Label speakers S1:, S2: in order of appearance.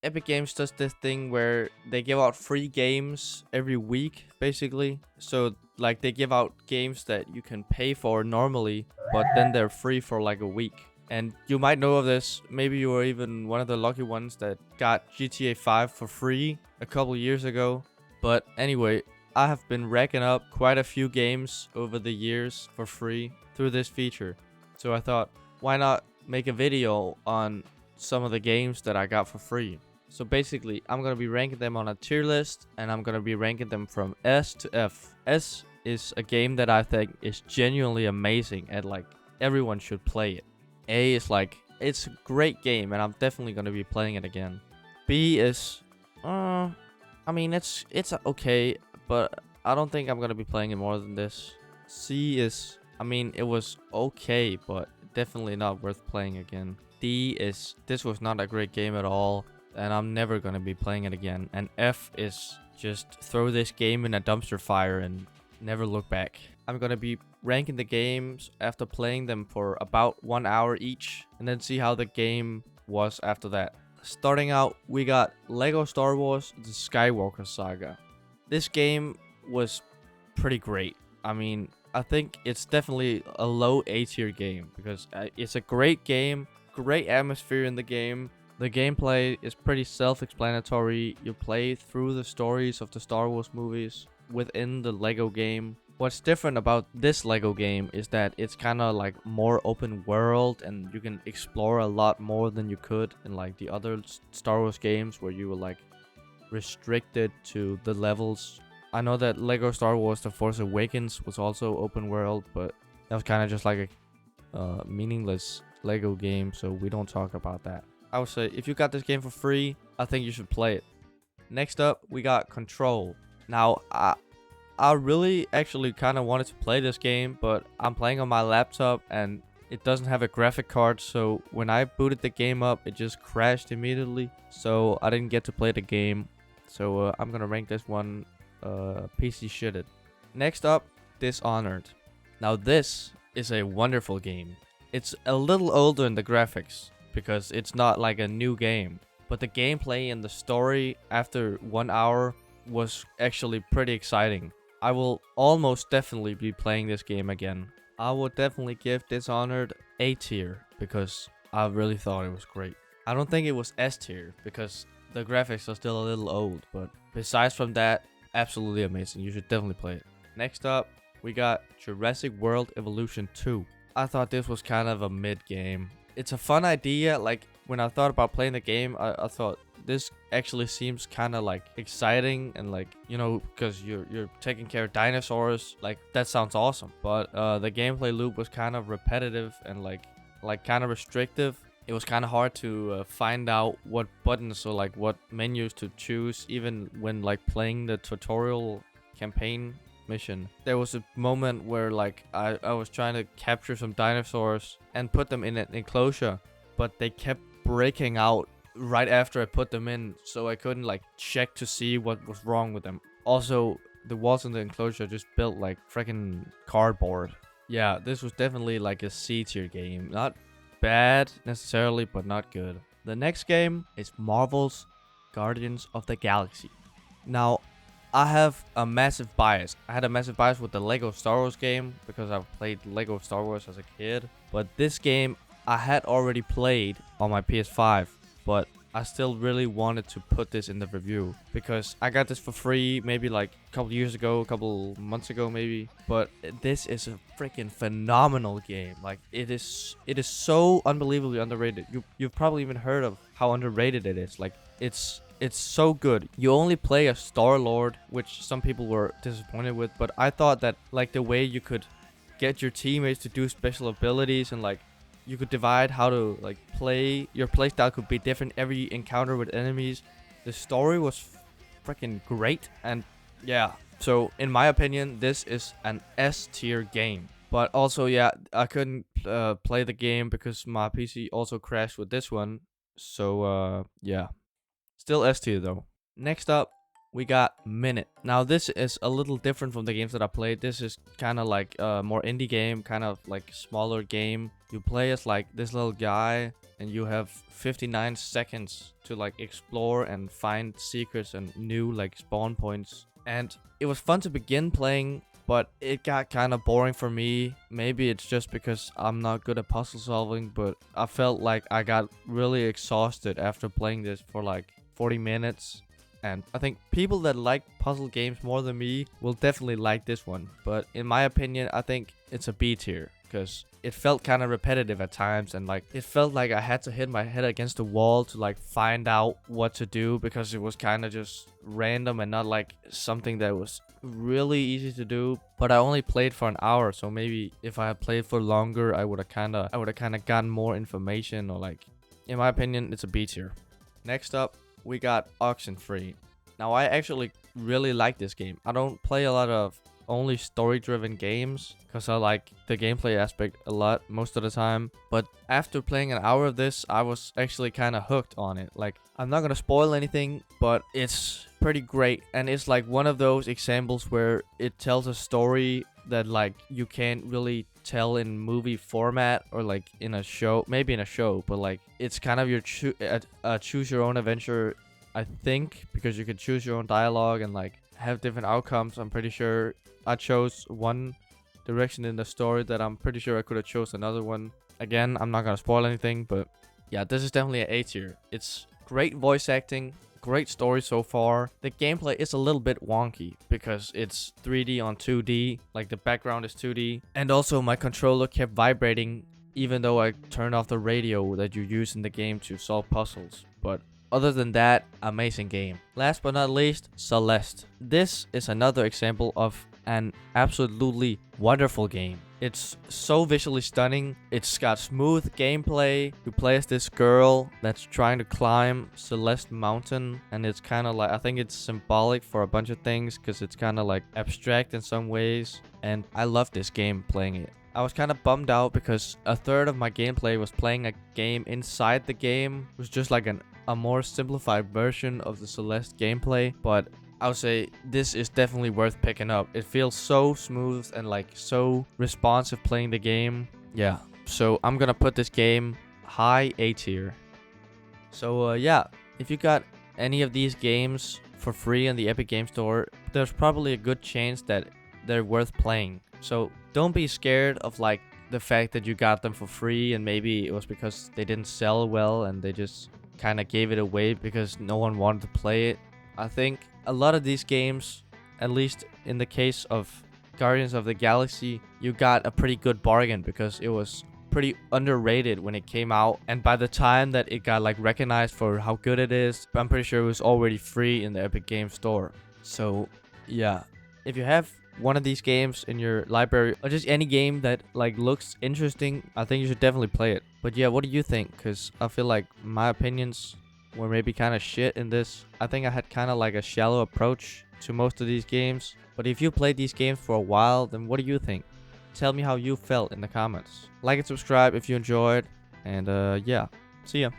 S1: Epic Games does this thing where they give out free games every week, basically. So, like, they give out games that you can pay for normally, but then they're free for like a week. And you might know of this. Maybe you were even one of the lucky ones that got GTA 5 for free a couple years ago. But anyway, I have been racking up quite a few games over the years for free through this feature. So I thought, why not make a video on some of the games that I got for free? So basically, I'm going to be ranking them on a tier list, and I'm going to be ranking them from S to F. S is a game that I think is genuinely amazing, and like everyone should play it. A is like, it's a great game, and I'm definitely going to be playing it again. B is, I mean, it's okay, but I don't think I'm going to be playing it more than this. C is, I mean, it was okay, but definitely not worth playing again. D is, this was not a great game at all, and I'm never gonna be playing it again. And F is, just throw this game in a dumpster fire and never look back. I'm gonna be ranking the games after playing them for about 1 hour each, and then see how the game was after that. Starting out, we got Lego Star Wars The Skywalker Saga. This game was pretty great. I mean, I think it's definitely a low A tier game because it's a great game, great atmosphere in the game. The gameplay is pretty self-explanatory. You play through the stories of the Star Wars movies within the Lego game. What's different about this Lego game is that it's kind of like more open world, and you can explore a lot more than you could in like the other Star Wars games where you were like restricted to the levels. I know that Lego Star Wars The Force Awakens was also open world, but that was kind of just like a meaningless Lego game, so we don't talk about that. I would say if you got this game for free, I think you should play it. Next up, we got Control. Now, I really actually kind of wanted to play this game, but I'm playing on my laptop and it doesn't have a graphic card, so when I booted the game up, it just crashed immediately. So I didn't get to play the game. So I'm gonna rank this one PC shitted. Next up, Dishonored. Now this is a wonderful game. It's a little older in the graphics because it's not like a new game, but the gameplay and the story after 1 hour was actually pretty exciting. I will almost definitely be playing this game again. I would definitely give Dishonored A tier because I really thought it was great. I don't think it was S tier because the graphics are still a little old, but besides from that, absolutely amazing. You should definitely play it. Next up, we got Jurassic World Evolution 2. I thought this was kind of a mid game. It's a fun idea. Like when I thought about playing the game, I thought this actually seems kind of like exciting and like, you know, because you're taking care of dinosaurs. Like that sounds awesome. But the gameplay loop was kind of repetitive and like kind of restrictive. It was kind of hard to find out what buttons or like what menus to choose, even when like playing the tutorial campaign mission. There was a moment where like I was trying to capture some dinosaurs and put them in an enclosure, but they kept breaking out right after I put them in, so I couldn't like check to see what was wrong with them. Also, the walls in the enclosure just built like freaking cardboard. Yeah, this was definitely like a C tier game. Not bad necessarily, but not good. The next game is Marvel's Guardians of the Galaxy. Now, I have a massive bias. I had a massive bias with the Lego Star Wars game because I've played Lego Star Wars as a kid. But this game I had already played on my PS5, but I still really wanted to put this in the review because I got this for free maybe like a couple years ago, a couple months ago maybe. But this is a freaking phenomenal game. Like it is so unbelievably underrated. You've probably even heard of how underrated it is. Like it's so good. You only play a Star-Lord, which some people were disappointed with, but I thought that like the way you could get your teammates to do special abilities and like you could divide how to like play, your playstyle could be different every encounter with enemies. The story was freaking great, and yeah. So in my opinion, this is an S tier game. But also, yeah, I couldn't play the game because my PC also crashed with this one. So yeah. Still S tier though. Next up, we got Minute. Now this is a little different from the games that I played. This is kind of like a more indie game, kind of like smaller game. You play as like this little guy and you have 59 seconds to like explore and find secrets and new like spawn points. And it was fun to begin playing, but it got kind of boring for me. Maybe it's just because I'm not good at puzzle solving, but I felt like I got really exhausted after playing this for like 40 minutes. And I think people that like puzzle games more than me will definitely like this one. But in my opinion, I think it's a B tier because it felt kind of repetitive at times, and like it felt like I had to hit my head against the wall to like find out what to do, because it was kind of just random and not like something that was really easy to do. But I only played for an hour, so maybe if I had played for longer, I would have kind of gotten more information, or like, in my opinion, it's a B tier. Next up, we got Oxenfree. Now I actually really like this game. I don't play a lot of only story-driven games because I like the gameplay aspect a lot most of the time. But after playing an hour of this, I was actually kind of hooked on it. Like, I'm not gonna spoil anything, but it's pretty great. And it's like one of those examples where it tells a story that like you can't really tell in movie format, or like in a show, maybe in a show, but like it's kind of your choose your own adventure, I think, because you can choose your own dialogue and like have different outcomes. I'm pretty sure I chose one direction in the story that I'm pretty sure I could have chose another one. Again, I'm not gonna spoil anything, but yeah, this is definitely an A tier. It's great voice acting, great story so far. The gameplay is a little bit wonky because it's 3D on 2D, like the background is 2D. And also my controller kept vibrating even though I turned off the radio that you use in the game to solve puzzles. But other than that, amazing game. Last but not least, Celeste. This is another example of an absolutely wonderful game. It's so visually stunning. It's got smooth gameplay. You play as this girl that's trying to climb Celeste Mountain, and it's kind of like, I think it's symbolic for a bunch of things because it's kind of like abstract in some ways, and I love this game playing it. I was kind of bummed out because a third of my gameplay was playing a game inside the game. It was just like a more simplified version of the Celeste gameplay, but I would say this is definitely worth picking up. It feels so smooth and like so responsive playing the game. Yeah, so I'm gonna put this game high A tier. So yeah, if you got any of these games for free on the Epic Game Store, there's probably a good chance that they're worth playing. So don't be scared of like the fact that you got them for free and maybe it was because they didn't sell well and they just kind of gave it away because no one wanted to play it. I think a lot of these games, at least in the case of Guardians of the Galaxy, you got a pretty good bargain because it was pretty underrated when it came out, and by the time that it got like recognized for how good it is, I'm pretty sure it was already free in the Epic Game Store. So yeah, if you have one of these games in your library, or just any game that like looks interesting, I think you should definitely play it. But yeah, what do you think? Because I feel like my opinions were maybe kind of shit in this. I think I had kind of like a shallow approach to most of these games. But if you played these games for a while, then what do you think? Tell me how you felt in the comments. Like and subscribe if you enjoyed. And yeah, see ya.